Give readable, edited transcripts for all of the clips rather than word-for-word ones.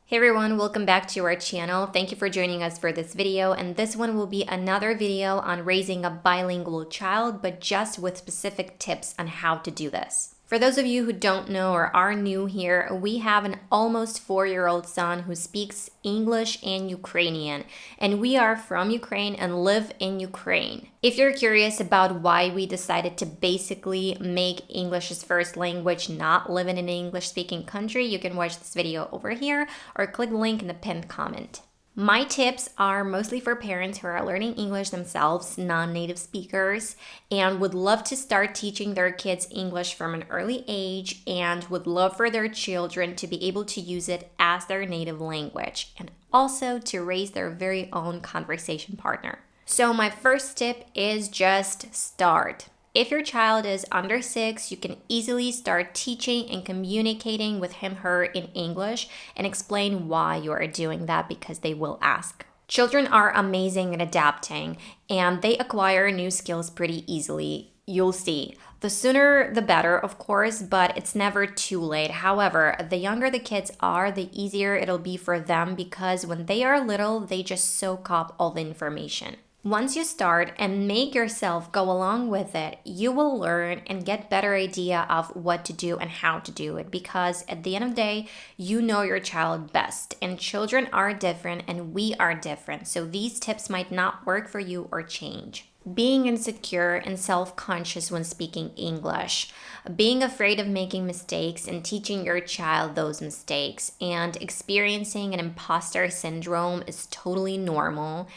Hey everyone, welcome back to our channel. Thank you for joining us for this video, and this one will be another video on raising a bilingual child, but just with specific tips on how to do this. For those of you who don't know or are new here, we have an almost 4-year-old son who speaks English and Ukrainian, and we are from Ukraine and live in Ukraine. If you're curious about why we decided to basically make English his first language, not live in an English-speaking country, you can watch this video over here or click the link in the pinned comment. My tips are mostly for parents who are learning English themselves, non-native speakers, and would love to start teaching their kids English from an early age and would love for their children to be able to use it as their native language and also to raise their very own conversation partner. So my first tip is just start. If your child is under 6, you can easily start teaching and communicating with him/her in English and explain why you are doing that because they will ask. Children are amazing at adapting and they acquire new skills pretty easily. You'll see. The sooner the better, of course, but it's never too late. However, the younger the kids are, the easier it'll be for them because when they are little, they just soak up all the information. Once you start and make yourself go along with it, you will learn and get better idea of what to do and how to do it because at the end of the day, you know your child best and children are different and we are different. So these tips might not work for you or change. Being insecure and self-conscious when speaking English, being afraid of making mistakes and teaching your child those mistakes, and experiencing an imposter syndrome is totally normal.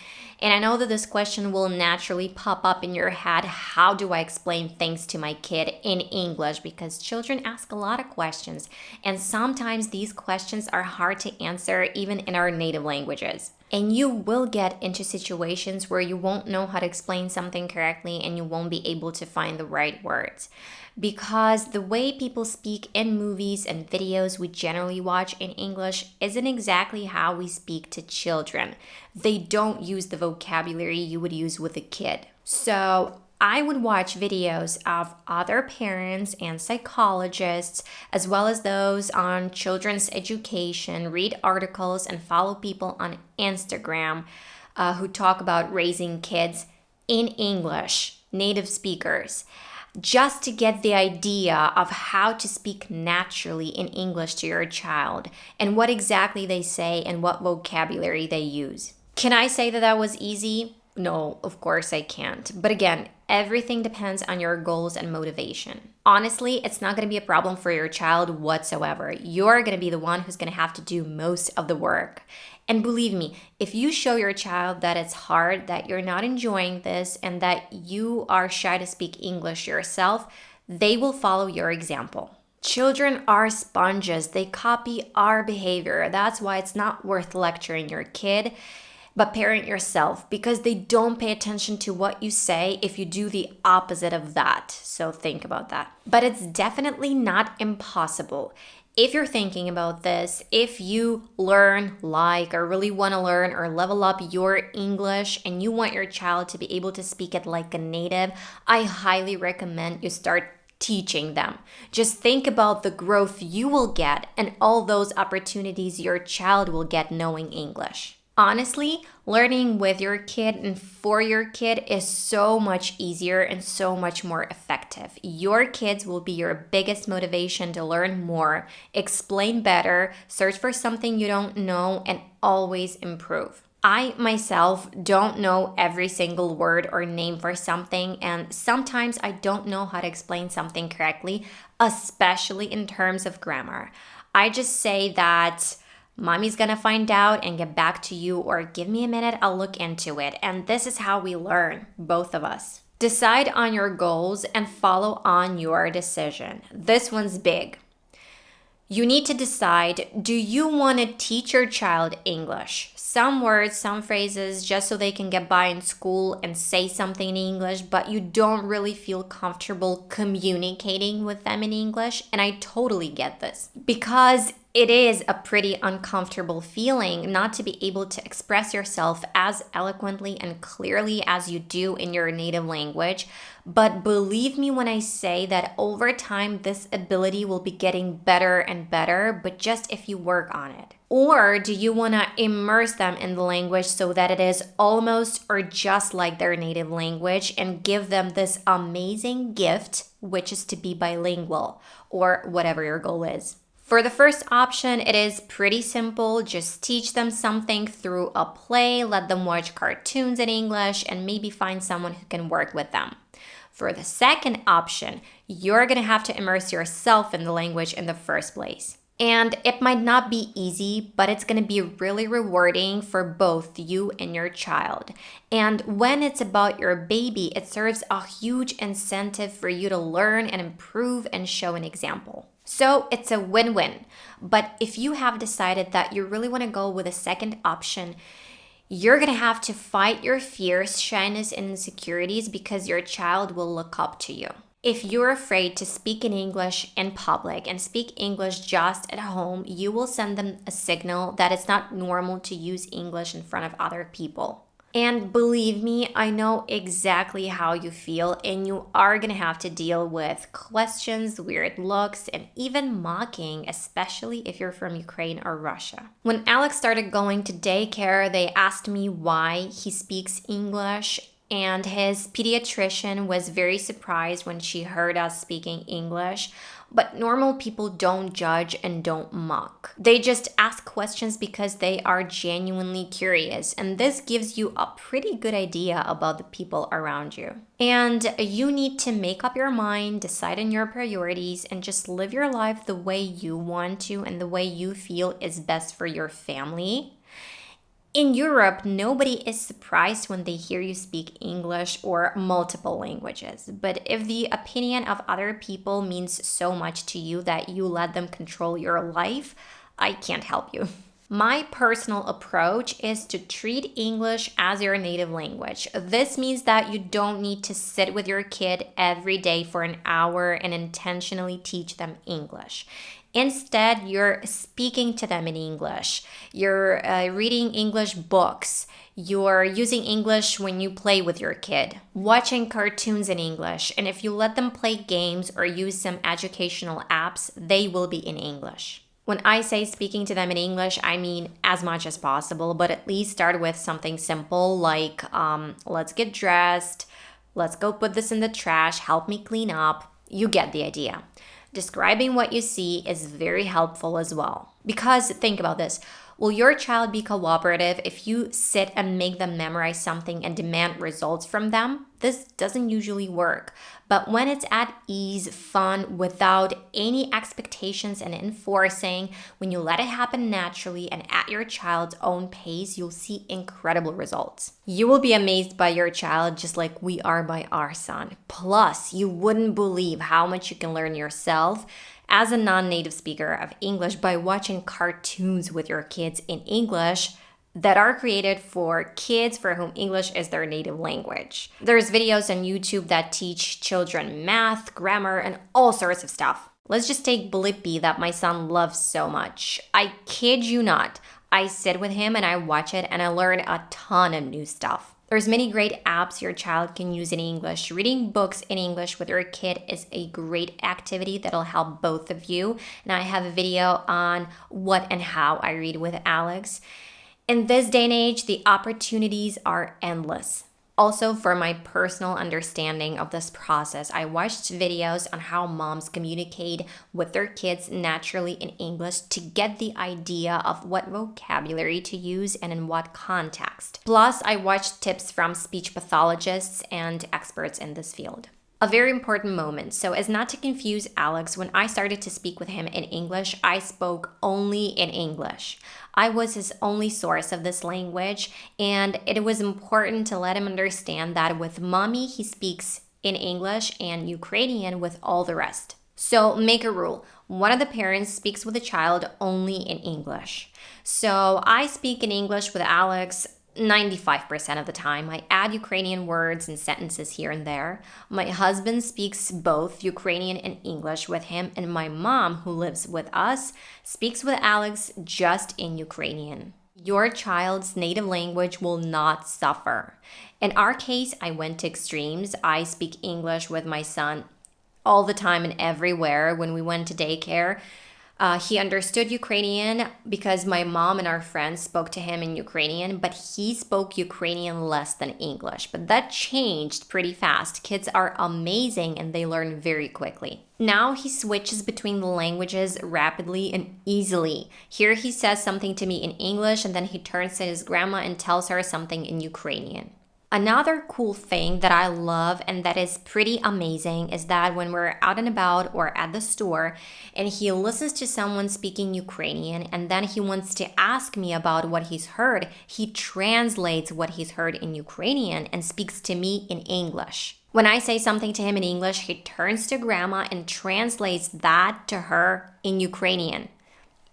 And I know that this question will naturally pop up in your head. How do I explain things to my kid in English? Because children ask a lot of questions, and sometimes these questions are hard to answer even in our native languages. And you will get into situations where you won't know how to explain something correctly and you won't be able to find the right words. Because the way people speak in movies and videos we generally watch in English isn't exactly how we speak to children. They don't use the vocabulary you would use with a kid. So I would watch videos of other parents and psychologists, as well as those on children's education, read articles, and follow people on Instagram who talk about raising kids in English, native speakers, just to get the idea of how to speak naturally in English to your child and what exactly they say and what vocabulary they use. Can I say that that was easy? No, of course I can't. But again, everything depends on your goals and motivation. Honestly, it's not going to be a problem for your child whatsoever. You're going to be the one who's going to have to do most of the work. And believe me, if you show your child that it's hard, that you're not enjoying this, and that you are shy to speak English yourself, they will follow your example. Children are sponges. They copy our behavior. That's why it's not worth lecturing your kid, but parent yourself because they don't pay attention to what you say if you do the opposite of that. So think about that. But it's definitely not impossible. If you're thinking about this, if you learn, or really want to learn or level up your English and you want your child to be able to speak it like a native, I highly recommend you start teaching them. Just think about the growth you will get and all those opportunities your child will get knowing English. Honestly, learning with your kid and for your kid is so much easier and so much more effective. Your kids will be your biggest motivation to learn more, explain better, search for something you don't know, and always improve. I myself don't know every single word or name for something, and sometimes I don't know how to explain something correctly, especially in terms of grammar. I just say that Mommy's gonna find out and get back to you, or give me a minute, I'll look into it. And this is how we learn, both of us. Decide on your goals and follow on your decision. This one's big. You need to decide, do you want to teach your child English? Some words, some phrases, just so they can get by in school and say something in English, but you don't really feel comfortable communicating with them in English. And I totally get this because it is a pretty uncomfortable feeling not to be able to express yourself as eloquently and clearly as you do in your native language. But believe me when I say that over time, this ability will be getting better and better, but just if you work on it. Or do you want to immerse them in the language so that it is almost or just like their native language and give them this amazing gift, which is to be bilingual or whatever your goal is? For the first option, it is pretty simple. Just teach them something through a play, let them watch cartoons in English, and maybe find someone who can work with them. For the second option, you're going to have to immerse yourself in the language in the first place. And it might not be easy, but it's going to be really rewarding for both you and your child. And when it's about your baby, it serves a huge incentive for you to learn and improve and show an example. So it's a win-win. But if you have decided that you really want to go with a second option, you're going to have to fight your fears, shyness, and insecurities because your child will look up to you. If you're afraid to speak in English in public and speak English just at home, you will send them a signal that it's not normal to use English in front of other people. And believe me, I know exactly how you feel, and you are going to have to deal with questions, weird looks, and even mocking, especially if you're from Ukraine or Russia. When Alex started going to daycare, they asked me why he speaks English, and his pediatrician was very surprised when she heard us speaking English. But normal people don't judge and don't mock. They just ask questions because they are genuinely curious, and this gives you a pretty good idea about the people around you. And you need to make up your mind, decide on your priorities, and just live your life the way you want to and the way you feel is best for your family. In Europe, nobody is surprised when they hear you speak English or multiple languages. But if the opinion of other people means so much to you that you let them control your life, I can't help you. My personal approach is to treat English as your native language. This means that you don't need to sit with your kid every day for an hour and intentionally teach them English. Instead, you're speaking to them in English. You're reading English books. You're using English when you play with your kid, watching cartoons in English. And if you let them play games or use some educational apps, they will be in English. When I say speaking to them in English, I mean as much as possible, but at least start with something simple like, let's get dressed, let's go put this in the trash, help me clean up. You get the idea. Describing what you see is very helpful as well. Because think about this. Will your child be cooperative if you sit and make them memorize something and demand results from them? This doesn't usually work. But when it's at ease, fun, without any expectations and enforcing, when you let it happen naturally and at your child's own pace, you'll see incredible results. You will be amazed by your child just like we are by our son. Plus, you wouldn't believe how much you can learn yourself as a non-native speaker of English by watching cartoons with your kids in English that are created for kids for whom English is their native language. There's videos on YouTube that teach children math, grammar, and all sorts of stuff. Let's just take Blippi that my son loves so much. I kid you not. I sit with him and I watch it and I learn a ton of new stuff. There's many great apps your child can use in English. Reading books in English with your kid is a great activity that'll help both of you. And I have a video on what and how I read with Alex. In this day and age, the opportunities are endless. Also, for my personal understanding of this process, I watched videos on how moms communicate with their kids naturally in English to get the idea of what vocabulary to use and in what context. Plus, I watched tips from speech pathologists and experts in this field. A very important moment. So as not to confuse Alex, when I started to speak with him in English, I spoke only in English. I was his only source of this language, and it was important to let him understand that with mommy, he speaks in English and Ukrainian with all the rest. So make a rule. One of the parents speaks with the child only in English. So I speak in English with Alex 95% of the time. I add Ukrainian words and sentences here and there. My husband speaks both Ukrainian and English with him, and my mom, who lives with us, speaks with Alex just in Ukrainian. Your child's native language will not suffer. In our case, I went to extremes. I speak English with my son all the time and everywhere. When we went to daycare, he understood Ukrainian because my mom and our friends spoke to him in Ukrainian, but he spoke Ukrainian less than English. But that changed pretty fast. Kids are amazing and they learn very quickly. Now he switches between the languages rapidly and easily. Here he says something to me in English and then he turns to his grandma and tells her something in Ukrainian. Another cool thing that I love and that is pretty amazing is that when we're out and about or at the store and he listens to someone speaking Ukrainian and then he wants to ask me about what he's heard, he translates what he's heard in Ukrainian and speaks to me in English. When I say something to him in English, he turns to grandma and translates that to her in Ukrainian.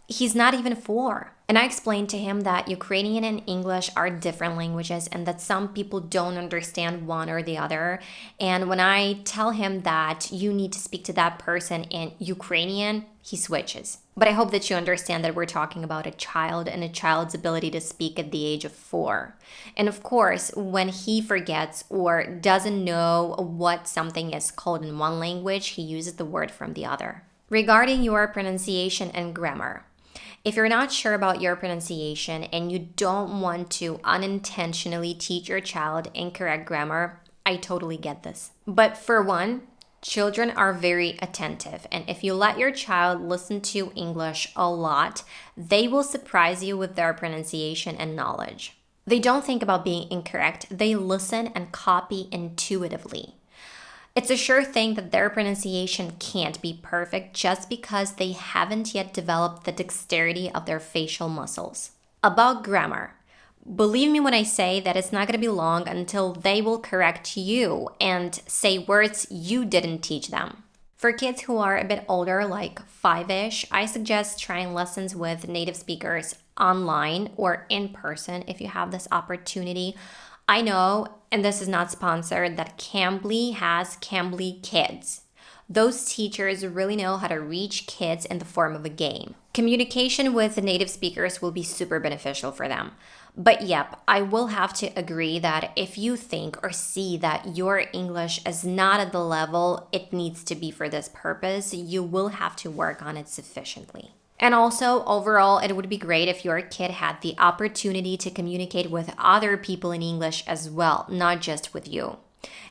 He's not even 4. And I explained to him that Ukrainian and English are different languages and that some people don't understand one or the other. And when I tell him that you need to speak to that person in Ukrainian, he switches. But I hope that you understand that we're talking about a child and a child's ability to speak at the age of 4. And of course, when he forgets or doesn't know what something is called in one language, he uses the word from the other. Regarding your pronunciation and grammar, if you're not sure about your pronunciation and you don't want to unintentionally teach your child incorrect grammar, I totally get this. But for one, children are very attentive. And if you let your child listen to English a lot, they will surprise you with their pronunciation and knowledge. They don't think about being incorrect. They listen and copy intuitively. It's a sure thing that their pronunciation can't be perfect just because they haven't yet developed the dexterity of their facial muscles. About grammar, believe me when I say that it's not going to be long until they will correct you and say words you didn't teach them. For kids who are a bit older, like 5-ish, I suggest trying lessons with native speakers online or in person if you have this opportunity. I know, and this is not sponsored, that Cambly has Cambly Kids. Those teachers really know how to reach kids in the form of a game. Communication with the native speakers will be super beneficial for them. But yep, I will have to agree that if you think or see that your English is not at the level it needs to be for this purpose, you will have to work on it sufficiently. And also, overall, it would be great if your kid had the opportunity to communicate with other people in English as well, not just with you.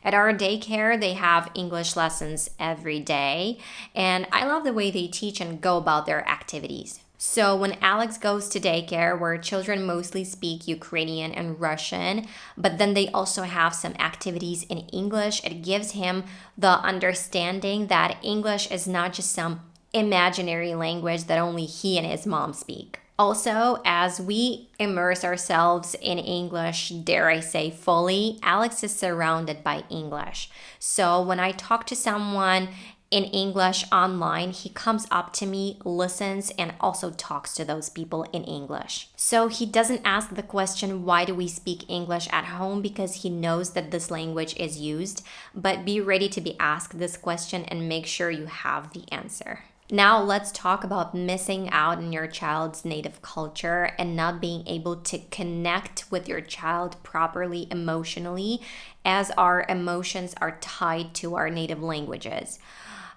At our daycare, they have English lessons every day, and I love the way they teach and go about their activities. So when Alex goes to daycare, where children mostly speak Ukrainian and Russian, but then they also have some activities in English, it gives him the understanding that English is not just some imaginary language that only he and his mom speak. Also, as we immerse ourselves in English, dare I say fully, Alex is surrounded by English. So when I talk to someone in English online, he comes up to me, listens, and also talks to those people in English. So he doesn't ask the question, why do we speak English at home? Because he knows that this language is used, but be ready to be asked this question and make sure you have the answer. Now let's talk about missing out on your child's native culture and not being able to connect with your child properly emotionally, as our emotions are tied to our native languages.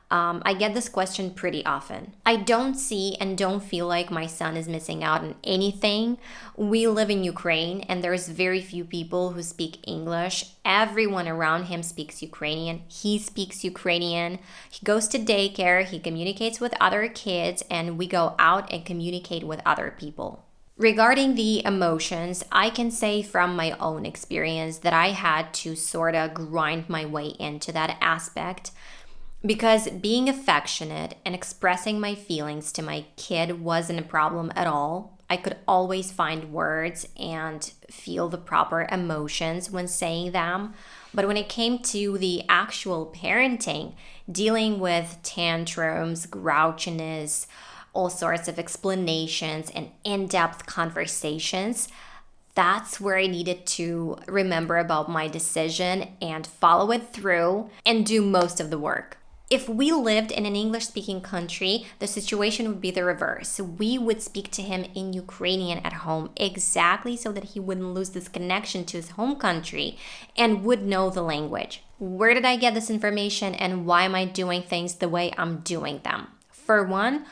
I get this question pretty often. I don't see and don't feel like my son is missing out on anything. We live in Ukraine and there's very few people who speak English. Everyone around him speaks Ukrainian. He speaks Ukrainian. He goes to daycare, he communicates with other kids, and we go out and communicate with other people. Regarding the emotions, I can say from my own experience that I had to sort of grind my way into that aspect. Because being affectionate and expressing my feelings to my kid wasn't a problem at all. I could always find words and feel the proper emotions when saying them. But when it came to the actual parenting, dealing with tantrums, grouchiness, all sorts of explanations and in-depth conversations, That's where I needed to remember about my decision and follow it through and do most of the work. If we lived in an English-speaking country, the situation would be the reverse. We would speak to him in Ukrainian at home exactly so that he wouldn't lose this connection to his home country and would know the language. Where did I get this information and why am I doing things the way I'm doing them? For one,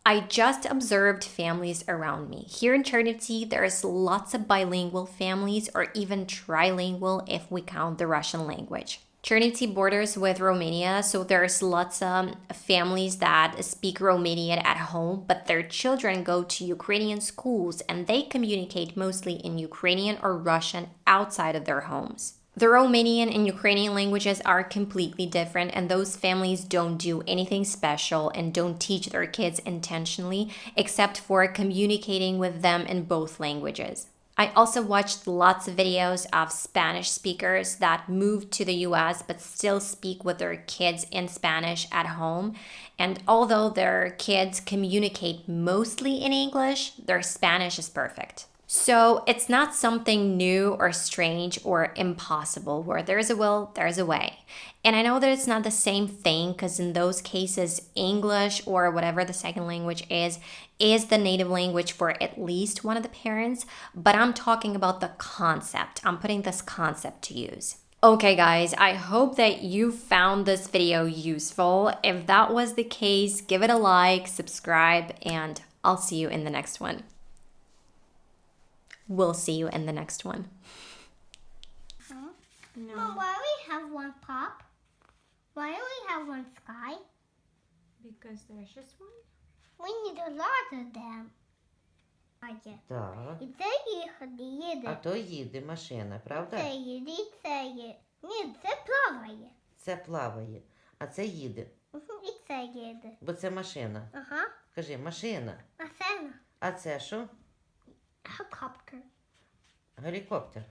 I just observed families around me. Here in Trinity, there's lots of bilingual families or even trilingual if we count the Russian language. Trinity borders with Romania, so there's lots of families that speak Romanian at home, but their children go to Ukrainian schools and they communicate mostly in Ukrainian or Russian outside of their homes. The Romanian and Ukrainian languages are completely different, and those families don't do anything special and don't teach their kids intentionally except for communicating with them in both languages. I also watched lots of videos of Spanish speakers that moved to the US but still speak with their kids in Spanish at home. And although their kids communicate mostly in English, their Spanish is perfect. So it's not something new or strange or impossible. Where there's a will, there's a way. And I know that it's not the same thing because in those cases, English or whatever the second language is the native language for at least one of the parents. But I'm talking about the concept. I'm putting this concept to use. Okay, guys, I hope that you found this video useful. If that was the case, give it a like, subscribe, and I'll see you in the next one. We'll see you in the next one. No. Mom, why do we have one pop? Why do we have one sky? Because there's just one. We need a lot of them. Так. І це їде. А то їде машина, правда? Це їде, і це є. Ні, це плаває. Це плаває, а це їде. І це їде. Бо це машина. Ага. Кажи, машина. А це? А це що? Helicopter. Гелікоптер.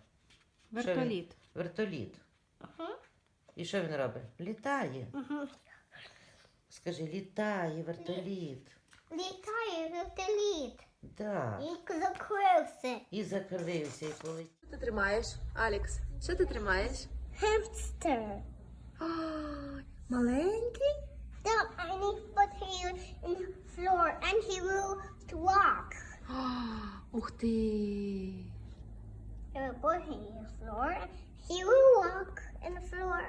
Вертоліт. Вертоліт. Ага. І що він робить? Літає. Ага. Скажи, літає вертоліт. Літає вертоліт. Так. І закрився. І закрився, і полетів. Що ти тримаєш, Алекс? Що ти тримаєш? Hamster. Маленький? No, I need to put him in the floor and he will walk. Ух ти! I will put him in the floor and he will walk in the floor.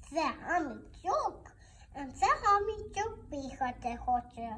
Це гамічок. А це гамічок бігати хоче.